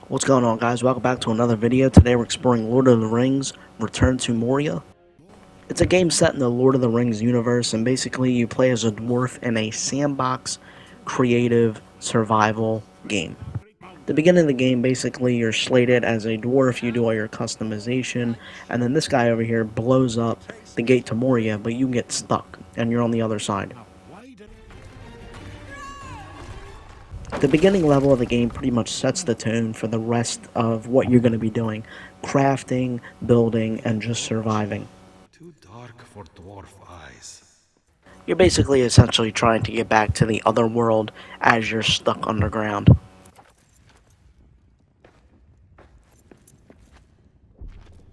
What's going on, guys? Welcome back to another video. Today we're exploring Lord of the Rings Return to Moria. It's a game set in the Lord of the Rings universe, and basically you play as a dwarf in a sandbox creative survival game. The beginning of the game, basically you're slated as a dwarf, you do all your customization, and then this guy over here blows up the gate to Moria, but you get stuck and you're on the other side. The beginning level of the game pretty much sets the tone for the rest of what you're going to be doing. Crafting, building, and just surviving. Too dark for dwarf eyes. You're basically essentially trying to get back to the other world as you're stuck underground.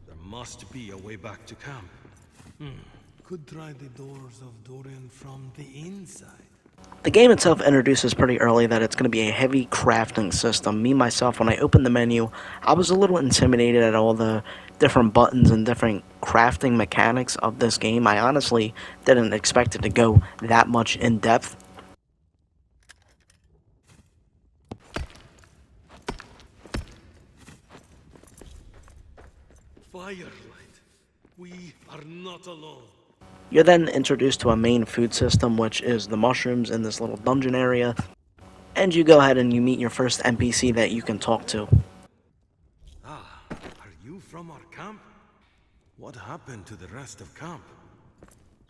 There must be a way back to camp. Could try the doors of Dorian from the inside. The game itself introduces pretty early that it's going to be a heavy crafting system. Me, myself, when I opened the menu, I was a little intimidated at all the different buttons and different crafting mechanics of this game. I honestly didn't expect it to go that much in depth. Firelight. We are not alone. You're then introduced to a main food system, which is the mushrooms in this little dungeon area. And you go ahead and you meet your first NPC that you can talk to. Ah, are you from our camp? What happened to the rest of camp?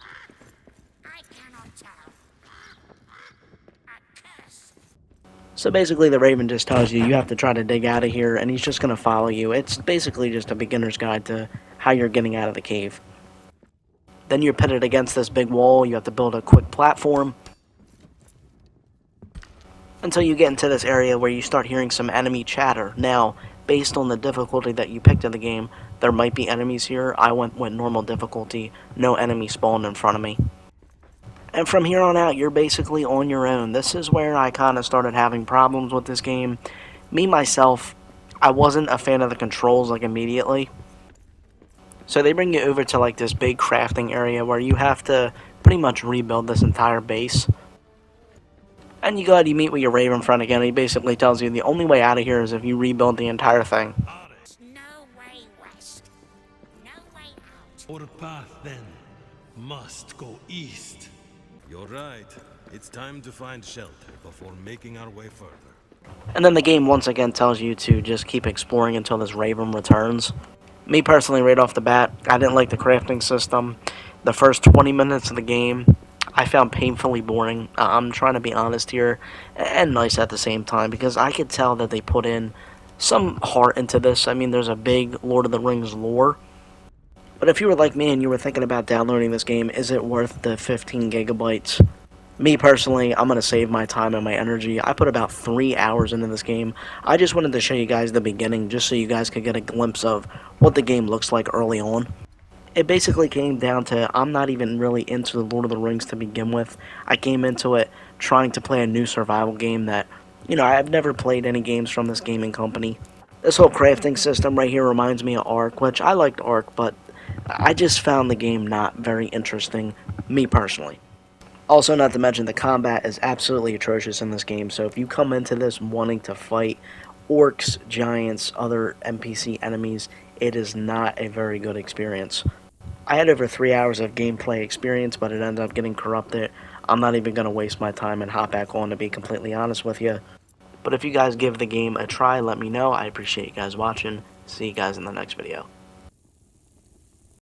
I cannot tell. A curse. So basically the Raven just tells you you have to try to dig out of here, and he's just going to follow you. It's basically just a beginner's guide to how you're getting out of the cave. Then you're pitted against this big wall. You have to build a quick platform until you get into this area where you start hearing some enemy chatter. Now, based on the difficulty that you picked in the game, there might be enemies here. I went with normal difficulty. No enemy spawned in front of me. And from here on out, you're basically on your own. This is where I kind of started having problems with this game. Me, myself, I wasn't a fan of the controls, like, immediately. So they bring you over to, like, this big crafting area where you have to pretty much rebuild this entire base. And you go ahead, you meet with your Raven friend again, and he basically tells you the only way out of here is if you rebuild the entire thing. No way west. No way out. Our path, then, must go east. You're right. It's time to find shelter before making our way further. And then the game once again tells you to just keep exploring until this Raven returns. Me personally, right off the bat, I didn't like the crafting system. The first 20 minutes of the game, I found painfully boring. I'm trying to be honest here, and nice at the same time, because I could tell that they put in some heart into this. I mean, there's a big Lord of the Rings lore. But if you were like me and you were thinking about downloading this game, is it worth the 15 gigabytes? Me personally, I'm going to save my time and my energy. I put about 3 hours into this game. I just wanted to show you guys the beginning just so you guys could get a glimpse of what the game looks like early on. It basically came down to I'm not even really into the Lord of the Rings to begin with. I came into it trying to play a new survival game that, I've never played any games from this gaming company. This whole crafting system right here reminds me of Ark, which I liked Ark, but I just found the game not very interesting, me personally. Also, not to mention, the combat is absolutely atrocious in this game, so if you come into this wanting to fight orcs, giants, other NPC enemies, it is not a very good experience. I had over 3 hours of gameplay experience, but it ended up getting corrupted. I'm not even going to waste my time and hop back on, to be completely honest with you. But if you guys give the game a try, let me know. I appreciate you guys watching. See you guys in the next video.